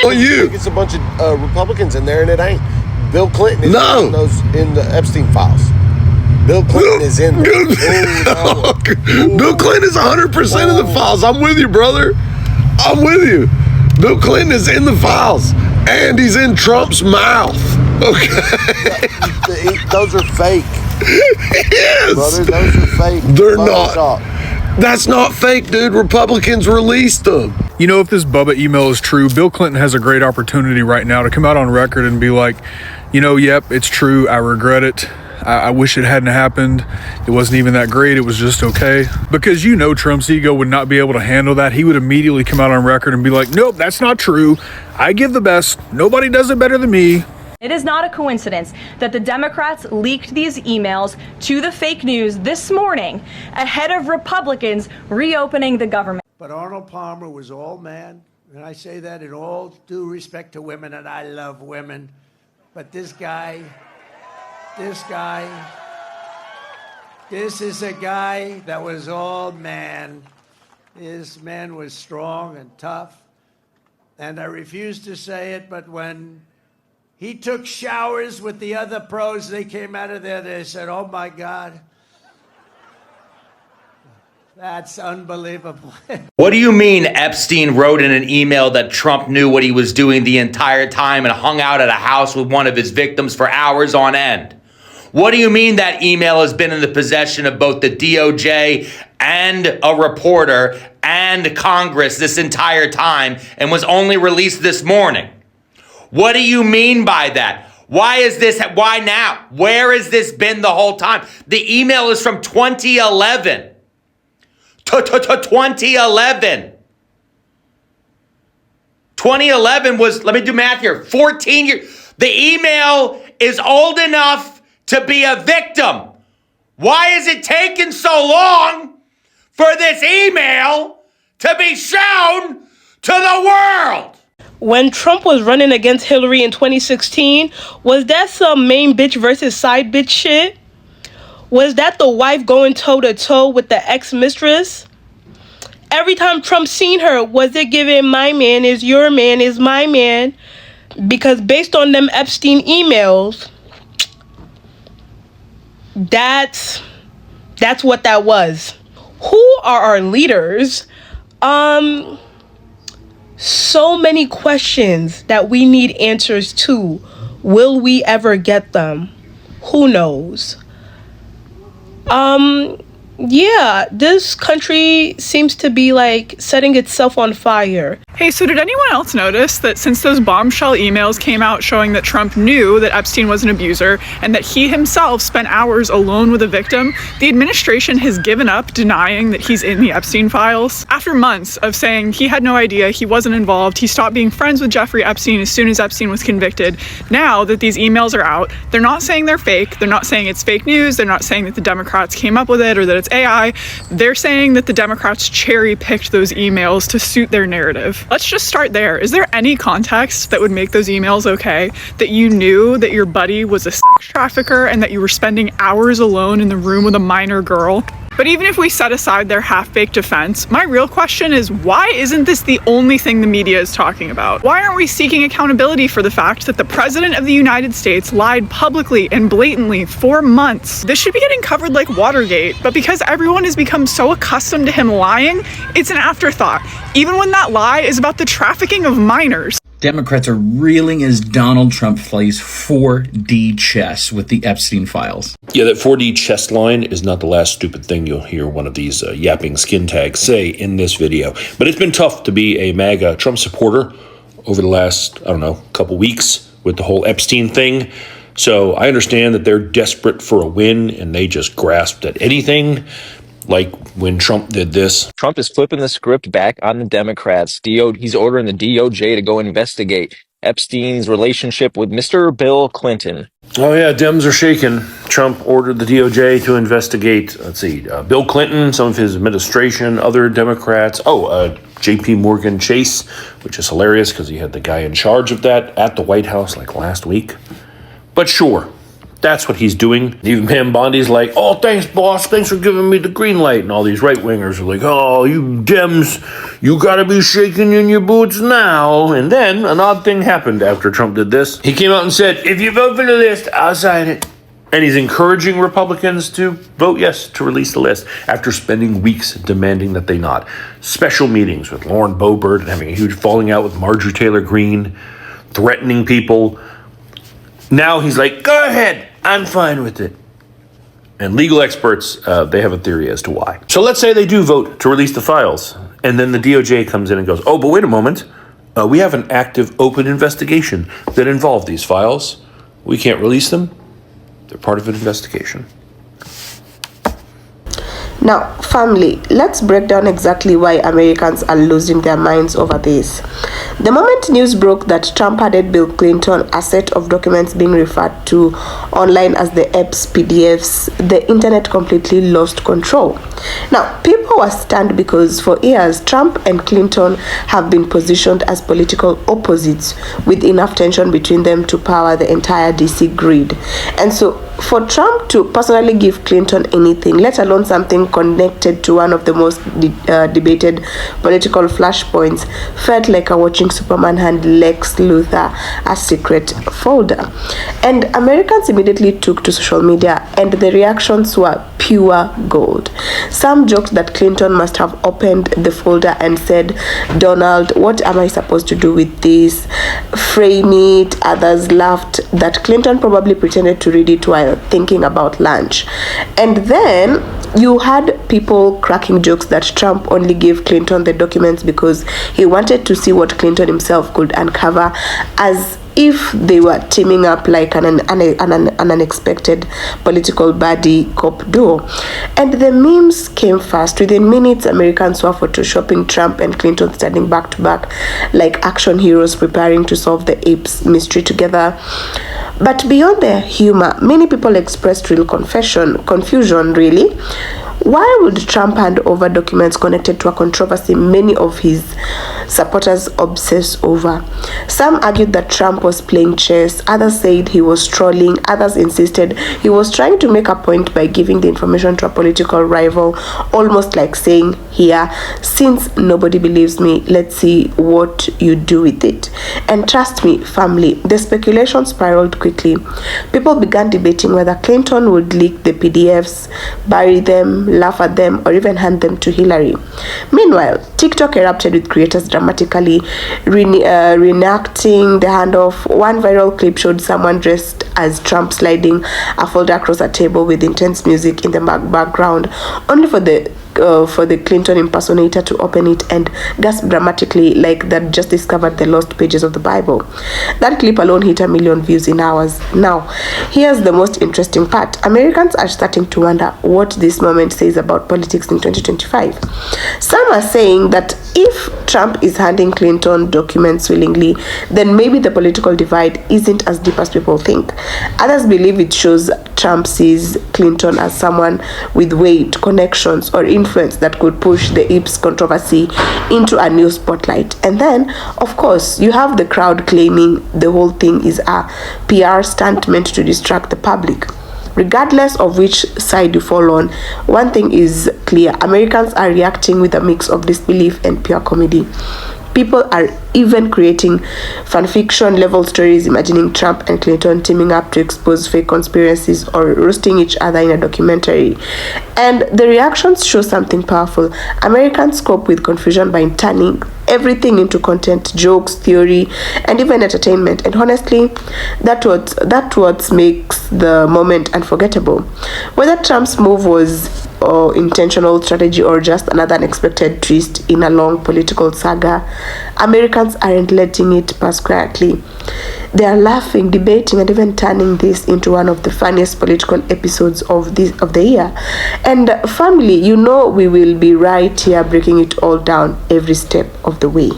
on you. think it's a bunch of Republicans in there, and it ain't. Bill Clinton is in the Epstein files. Bill Clinton is in there. Bill Clinton is 100% of the files. I'm with you, brother. I'm with you. Bill Clinton is in the files, and he's in Trump's mouth. Okay. Those are fake. Yes. Brother, those are fake. They're not. That's not fake, dude. Republicans released them. You know, if this Bubba email is true, Bill Clinton has a great opportunity right now to come out on record and be like, you know, yep, it's true. I regret it. I wish it hadn't happened. It wasn't even that great. It was just okay. Because you know Trump's ego would not be able to handle that. He would immediately come out on record and be like, nope, that's not true. I give the best. Nobody does it better than me. It is not a coincidence that the Democrats leaked these emails to the fake news this morning ahead of Republicans reopening the government. But Arnold Palmer was all man, and I say that in all due respect to women, and I love women. But this is a guy that was all man. This man was strong and tough, and I refuse to say it, but when he took showers with the other pros, they came out of there, they said, oh my God, that's unbelievable. What do you mean Epstein wrote in an email that Trump knew what he was doing the entire time and hung out at a house with one of his victims for hours on end? What do you mean that email has been in the possession of both the DOJ and a reporter and Congress this entire time and was only released this morning? What do you mean by that? Why now? Where has this been the whole time? The email is from 2011. 2011. 2011 was, let me do math here, 14 years. The email is old enough to be a victim. Why is it taking so long for this email to be shown to the world? When Trump was running against Hillary in 2016, was that some main bitch versus side bitch shit? Was that the wife going toe-to-toe with the ex-mistress? Every time Trump seen her, was it giving my man is your man is my man? Because based on them Epstein emails, that's what that was. Who are our leaders? So many questions that we need answers to. Will we ever get them? Who knows? Yeah, this country seems to be like setting itself on fire. Hey, so did anyone else notice that since those bombshell emails came out showing that Trump knew that Epstein was an abuser and that he himself spent hours alone with a victim, the administration has given up denying that he's in the Epstein files? After months of saying he had no idea, he wasn't involved, he stopped being friends with Jeffrey Epstein as soon as Epstein was convicted, now that these emails are out, they're not saying they're fake, they're not saying it's fake news, they're not saying that the Democrats came up with it or that it's AI, they're saying that the Democrats cherry-picked those emails to suit their narrative. Let's just start there. Is there any context that would make those emails okay? That you knew that your buddy was a sex trafficker and that you were spending hours alone in the room with a minor girl? But even if we set aside their half-baked defense, my real question is, why isn't this the only thing the media is talking about? Why aren't we seeking accountability for the fact that the President of the United States lied publicly and blatantly for months? This should be getting covered like Watergate, but because everyone has become so accustomed to him lying, it's an afterthought, even when that lie is about the trafficking of minors. Democrats are reeling as Donald Trump plays 4D chess with the Epstein files. Yeah, that 4D chess line is not the last stupid thing you'll hear one of these yapping skin tags say in this video. But it's been tough to be a MAGA Trump supporter over the last, couple weeks with the whole Epstein thing. So I understand that they're desperate for a win and they just grasped at anything. Like when Trump did this. Trump is flipping the script back on the Democrats. He's ordering the DOJ to go investigate Epstein's relationship with Mr. Bill Clinton. Oh, yeah, Dems are shaking. Trump ordered the DOJ to investigate, Bill Clinton, some of his administration, other Democrats. J.P. Morgan Chase, which is hilarious because he had the guy in charge of that at the White House like last week. But sure, That's what he's doing. Even Pam Bondi's like, oh, thanks, boss. Thanks for giving me the green light. And all these right-wingers are like, oh, you Dems, you gotta be shaking in your boots now. And then an odd thing happened after Trump did this. He came out and said, if you vote for the list, I'll sign it. And he's encouraging Republicans to vote yes to release the list after spending weeks demanding that they not. Special meetings with Lauren Boebert and having a huge falling out with Marjorie Taylor Greene, threatening people. Now he's like, go ahead, I'm fine with it. And legal experts, they have a theory as to why. So let's say they do vote to release the files, and then the DOJ comes in and goes, oh, but wait a moment. We have an active, open investigation that involved these files. We can't release them. They're part of an investigation. Now, family, let's break down exactly why Americans are losing their minds over this. The moment news broke that Trump handed Bill Clinton a set of documents being referred to online as the Epps PDFs, the internet completely lost control. Now, people were stunned because for years, Trump and Clinton have been positioned as political opposites with enough tension between them to power the entire DC grid. And so, for Trump to personally give Clinton anything, let alone something connected to one of the most debated political flashpoints, felt like watching Superman hand Lex Luthor a secret folder. And Americans immediately took to social media, and the reactions were pure gold. Some joked that Clinton must have opened the folder and said, Donald, what am I supposed to do with this? Frame it. Others laughed that Clinton probably pretended to read it while thinking about lunch. And then you had people cracking jokes that Trump only gave Clinton the documents because he wanted to see what Clinton himself could uncover, as if they were teaming up like an unexpected political buddy cop duo. And the memes came fast. Within minutes, Americans were photoshopping Trump and Clinton standing back to back like action heroes preparing to solve the Epps mystery together. But beyond their humor, many people expressed real confusion, really. Why would Trump hand over documents connected to a controversy many of his supporters obsess over? Some argued that Trump was playing chess, others said he was trolling, others insisted he was trying to make a point by giving the information to a political rival, almost like saying, here, since nobody believes me, let's see what you do with it. And trust me, family, the speculation spiraled quickly. People began debating whether Clinton would leak the PDFs, bury them, laugh at them, or even hand them to Hillary. Meanwhile, TikTok erupted with creators dramatically reenacting the handoff. One viral clip showed someone dressed as Trump sliding a folder across a table with intense music in the background, only for the Clinton impersonator to open it and gasp dramatically like that just discovered the lost pages of the Bible. That clip alone hit 1 million views in hours. Now, here's the most interesting part. Americans are starting to wonder what this moment says about politics in 2025. Some are saying that if Trump is handing Clinton documents willingly, then maybe the political divide isn't as deep as people think. Others believe it shows Trump sees Clinton as someone with weight, connections, or influence that could push the Epps controversy into a new spotlight. And then, of course, you have the crowd claiming the whole thing is a PR stunt meant to distract the public. Regardless of which side you fall on, one thing is clear. Americans are reacting with a mix of disbelief and pure comedy. People are even creating fanfiction level stories imagining Trump and Clinton teaming up to expose fake conspiracies or roasting each other in a documentary. And the reactions show something powerful. Americans cope with confusion by turning everything into content, jokes, theory, and even entertainment. And honestly, that's what makes the moment unforgettable. Whether Trump's move was intentional strategy or just another unexpected twist in a long political saga, Americans aren't letting it pass quietly. They are laughing, debating, and even turning this into one of the funniest political episodes of the year. And family, you know we will be right here breaking it all down every step of the way.